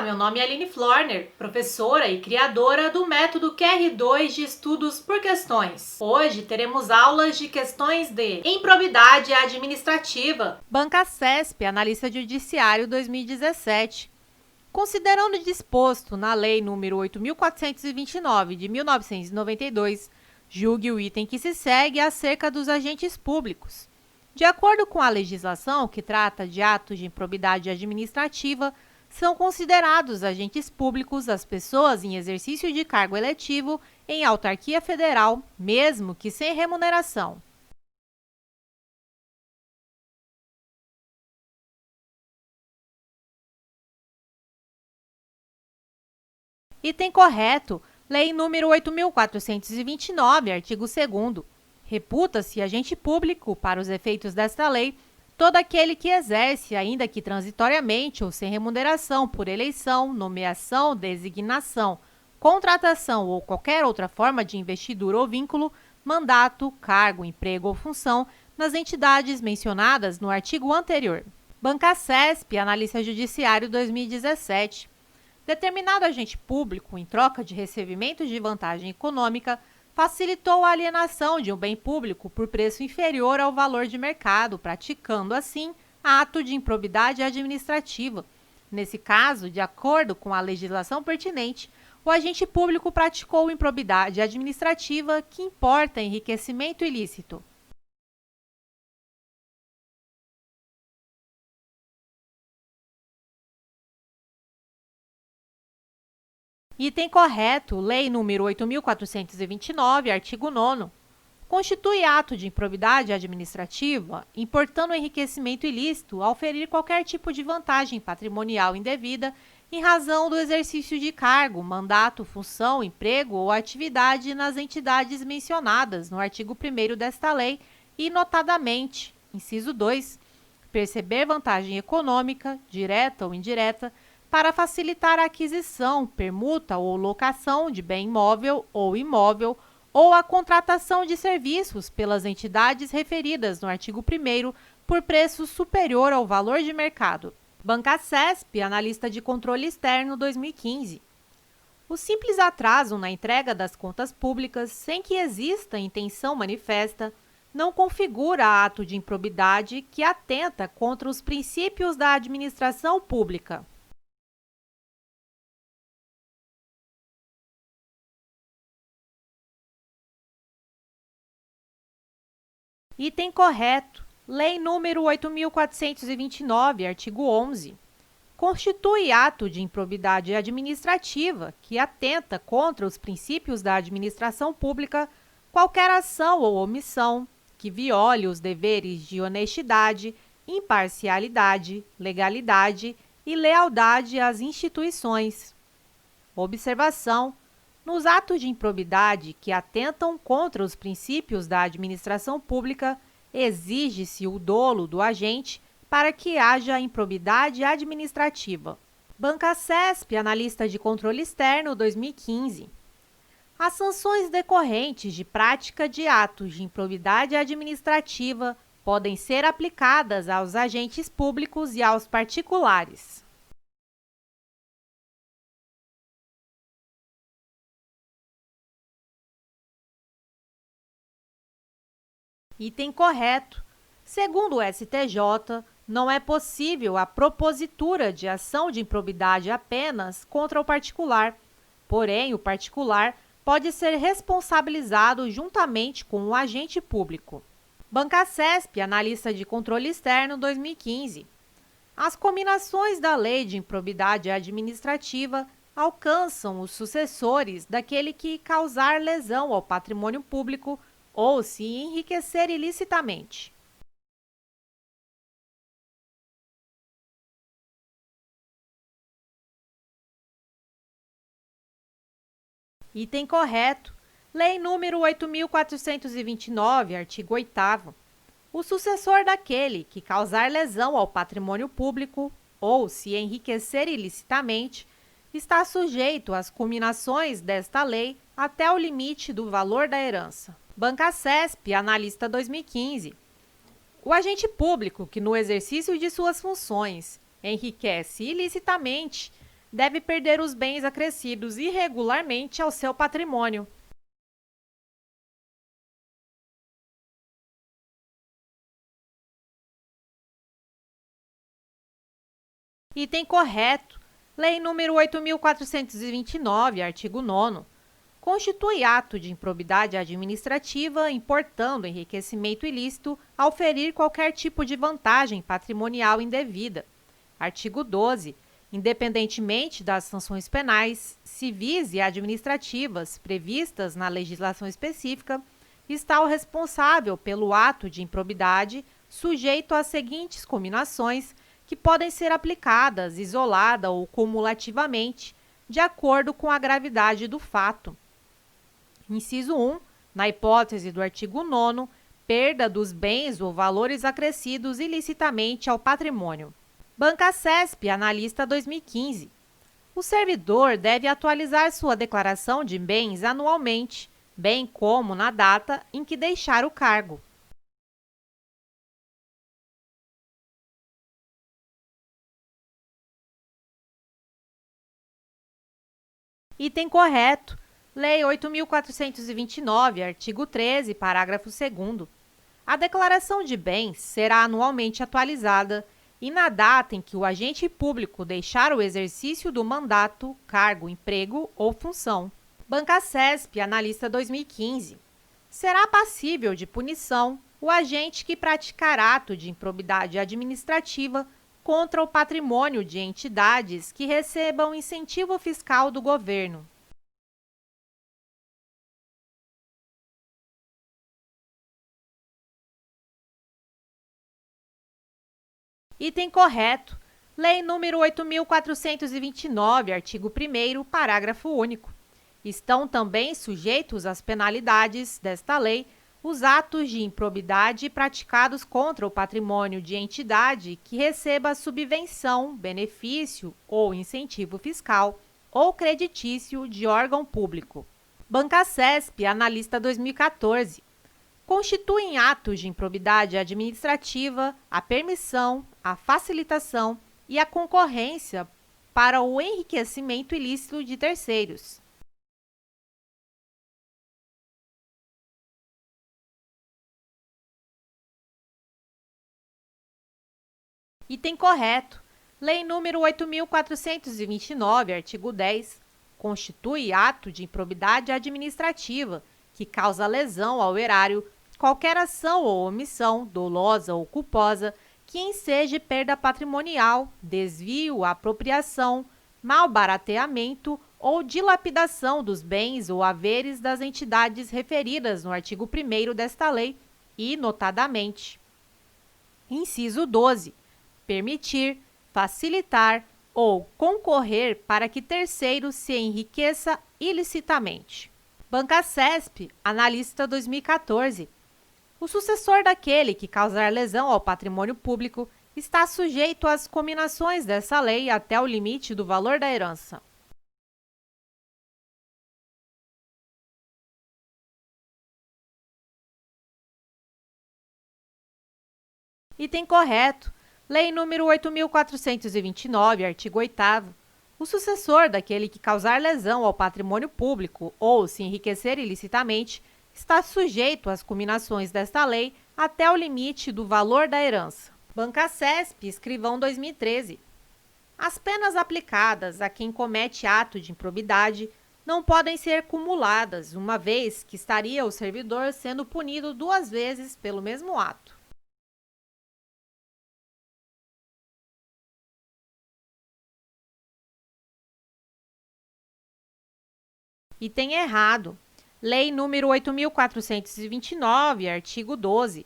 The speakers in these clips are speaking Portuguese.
meu nome é Aline Florner, professora e criadora do método QR2 de estudos por questões. Hoje teremos aulas de questões de improbidade administrativa. Banca CESP, analista judiciário 2017. Considerando o disposto na Lei nº 8.429 de 1992, julgue o item que se segue acerca dos agentes públicos. De acordo com a legislação que trata de atos de improbidade administrativa, são considerados agentes públicos as pessoas em exercício de cargo eletivo em autarquia federal, mesmo que sem remuneração. Item correto, Lei nº 8.429, artigo 2º. Reputa-se agente público, para os efeitos desta lei, todo aquele que exerce, ainda que transitoriamente ou sem remuneração, por eleição, nomeação, designação, contratação ou qualquer outra forma de investidura ou vínculo, mandato, cargo, emprego ou função nas entidades mencionadas no artigo anterior. Banca CESP, analista judiciário 2017. Determinado agente público, em troca de recebimento de vantagem econômica, facilitou a alienação de um bem público por preço inferior ao valor de mercado, praticando, assim, ato de improbidade administrativa. Nesse caso, de acordo com a legislação pertinente, o agente público praticou improbidade administrativa que importa enriquecimento ilícito. Item correto, Lei nº 8.429, artigo 9º. Constitui ato de improbidade administrativa, importando enriquecimento ilícito ao ferir qualquer tipo de vantagem patrimonial indevida em razão do exercício de cargo, mandato, função, emprego ou atividade nas entidades mencionadas no artigo 1º desta lei e, notadamente, inciso 2, perceber vantagem econômica, direta ou indireta, para facilitar a aquisição, permuta ou locação de bem imóvel ou imóvel ou a contratação de serviços pelas entidades referidas no artigo 1º por preço superior ao valor de mercado. Banca CESP, analista de controle externo 2015. O simples atraso na entrega das contas públicas, sem que exista intenção manifesta, não configura ato de improbidade que atenta contra os princípios da administração pública. Item correto, Lei nº 8.429, artigo 11. Constitui ato de improbidade administrativa que atenta contra os princípios da administração pública qualquer ação ou omissão que viole os deveres de honestidade, imparcialidade, legalidade e lealdade às instituições. Observação: nos atos de improbidade que atentam contra os princípios da administração pública, exige-se o dolo do agente para que haja improbidade administrativa. Banca CESP, analista de controle externo 2015. As sanções decorrentes de prática de atos de improbidade administrativa podem ser aplicadas aos agentes públicos e aos particulares. Item correto. Segundo o STJ, não é possível a propositura de ação de improbidade apenas contra o particular, porém, o particular pode ser responsabilizado juntamente com o agente público. Banca CESP, analista de controle externo 2015. As cominações da Lei de Improbidade Administrativa alcançam os sucessores daquele que causar lesão ao patrimônio público ou se enriquecer ilicitamente. Item correto, Lei nº 8.429, artigo 8º. O sucessor daquele que causar lesão ao patrimônio público ou se enriquecer ilicitamente está sujeito às cominações desta lei até o limite do valor da herança. Banca CESP, analista 2015. O agente público que, no exercício de suas funções, enriquece ilicitamente, deve perder os bens acrescidos irregularmente ao seu patrimônio. Item correto. Lei nº 8.429, artigo 9º, constitui ato de improbidade administrativa importando enriquecimento ilícito ao ferir qualquer tipo de vantagem patrimonial indevida. Artigo 12. Independentemente das sanções penais, civis e administrativas previstas na legislação específica, está o responsável pelo ato de improbidade sujeito às seguintes cominações que podem ser aplicadas isolada ou cumulativamente, de acordo com a gravidade do fato. Inciso 1. Na hipótese do artigo 9º, perda dos bens ou valores acrescidos ilicitamente ao patrimônio. Bancasesp, analista 2015. O servidor deve atualizar sua declaração de bens anualmente, bem como na data em que deixar o cargo. Item correto. Lei 8.429, artigo 13, parágrafo 2º. A declaração de bens será anualmente atualizada e na data em que o agente público deixar o exercício do mandato, cargo, emprego ou função. Bancasesp, analista 2015. Será passível de punição o agente que praticar ato de improbidade administrativa contra o patrimônio de entidades que recebam incentivo fiscal do governo. Item correto. Lei nº 8.429, artigo 1º, parágrafo único. Estão também sujeitos às penalidades desta lei os atos de improbidade praticados contra o patrimônio de entidade que receba subvenção, benefício ou incentivo fiscal ou creditício de órgão público. Bancasesp, analista 2014. Constituem atos de improbidade administrativa a permissão, a facilitação e a concorrência para o enriquecimento ilícito de terceiros. Item correto. Lei nº 8.429, artigo 10, constitui ato de improbidade administrativa que causa lesão ao erário qualquer ação ou omissão, dolosa ou culposa, que enseje perda patrimonial, desvio, apropriação, malbarateamento ou dilapidação dos bens ou haveres das entidades referidas no artigo 1º desta lei e, notadamente. Inciso 12. Permitir, facilitar ou concorrer para que terceiro se enriqueça ilicitamente. Bancasesp, analista 2014. O sucessor daquele que causar lesão ao patrimônio público está sujeito às cominações dessa lei até o limite do valor da herança. Item correto. Lei nº 8.429, artigo 8º. O sucessor daquele que causar lesão ao patrimônio público ou se enriquecer ilicitamente está sujeito às cominações desta lei até o limite do valor da herança. Bancasesp, escrivão 2013. As penas aplicadas a quem comete ato de improbidade não podem ser cumuladas, uma vez que estaria o servidor sendo punido duas vezes pelo mesmo ato. Item errado. Lei nº 8.429, artigo 12.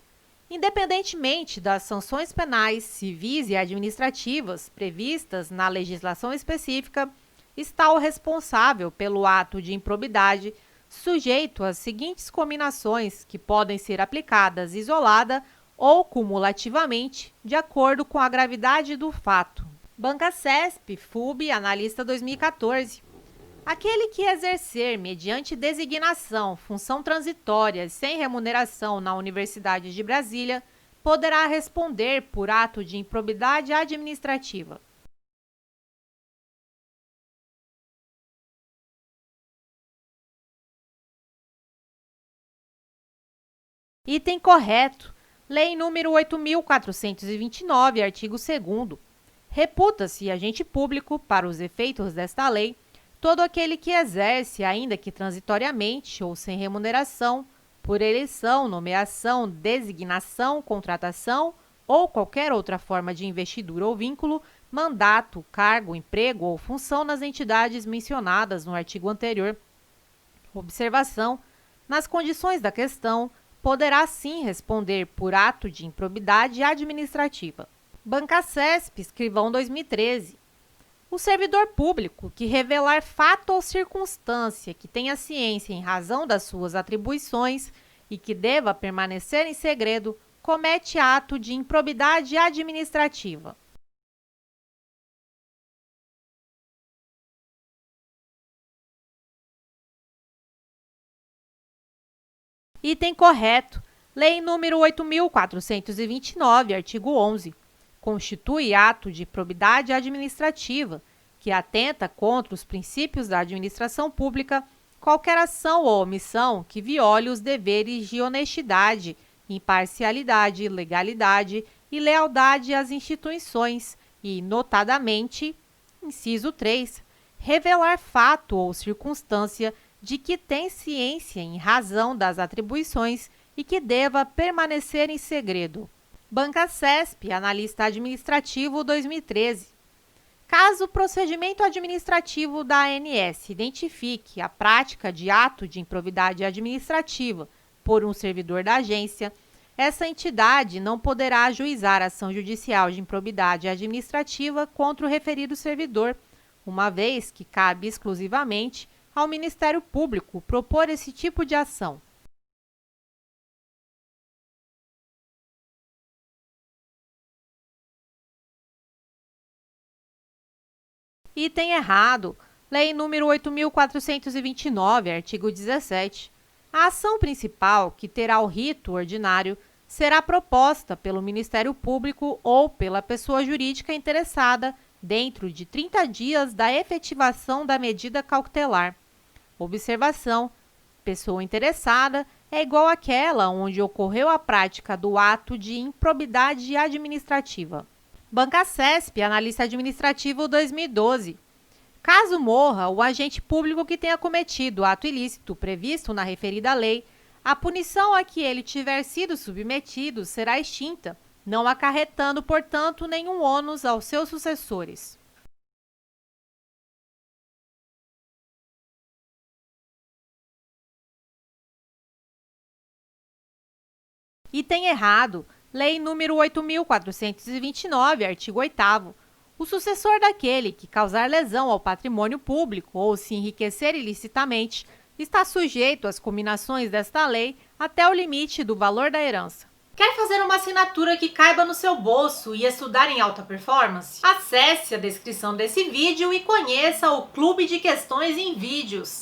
Independentemente das sanções penais, civis e administrativas previstas na legislação específica, está o responsável pelo ato de improbidade sujeito às seguintes cominações que podem ser aplicadas isolada ou cumulativamente, de acordo com a gravidade do fato. Bancasesp, FUB, analista 2014. Aquele que exercer, mediante designação, função transitória sem remuneração na Universidade de Brasília, poderá responder por ato de improbidade administrativa. Item correto. Lei número 8.429, artigo 2º. Reputa-se agente público, para os efeitos desta lei, todo aquele que exerce, ainda que transitoriamente ou sem remuneração, por eleição, nomeação, designação, contratação ou qualquer outra forma de investidura ou vínculo, mandato, cargo, emprego ou função nas entidades mencionadas no artigo anterior. Observação: nas condições da questão, poderá sim responder por ato de improbidade administrativa. Bancacesp, escrivão 2013. O servidor público que revelar fato ou circunstância que tenha ciência em razão das suas atribuições e que deva permanecer em segredo, comete ato de improbidade administrativa. Item correto. Lei número 8.429, artigo 11. Constitui ato de probidade administrativa, que atenta contra os princípios da administração pública qualquer ação ou omissão que viole os deveres de honestidade, imparcialidade, legalidade e lealdade às instituições e, notadamente, inciso 3, revelar fato ou circunstância de que tem ciência em razão das atribuições e que deva permanecer em segredo. Bancacesp, analista administrativo 2013. Caso o procedimento administrativo da ANS identifique a prática de ato de improbidade administrativa por um servidor da agência, essa entidade não poderá ajuizar ação judicial de improbidade administrativa contra o referido servidor, uma vez que cabe exclusivamente ao Ministério Público propor esse tipo de ação. Item errado. Lei número 8.429, artigo 17. A ação principal, que terá o rito ordinário, será proposta pelo Ministério Público ou pela pessoa jurídica interessada dentro de 30 dias da efetivação da medida cautelar. Observação: pessoa interessada é igual àquela onde ocorreu a prática do ato de improbidade administrativa. Bancacesp, analista administrativo 2012. Caso morra o agente público que tenha cometido ato ilícito previsto na referida lei, a punição a que ele tiver sido submetido será extinta, não acarretando, portanto, nenhum ônus aos seus sucessores. Item errado. Lei número 8.429, artigo 8º. O sucessor daquele que causar lesão ao patrimônio público ou se enriquecer ilicitamente está sujeito às cominações desta lei até o limite do valor da herança. Quer fazer uma assinatura que caiba no seu bolso e estudar em alta performance? Acesse a descrição desse vídeo e conheça o Clube de Questões em Vídeos.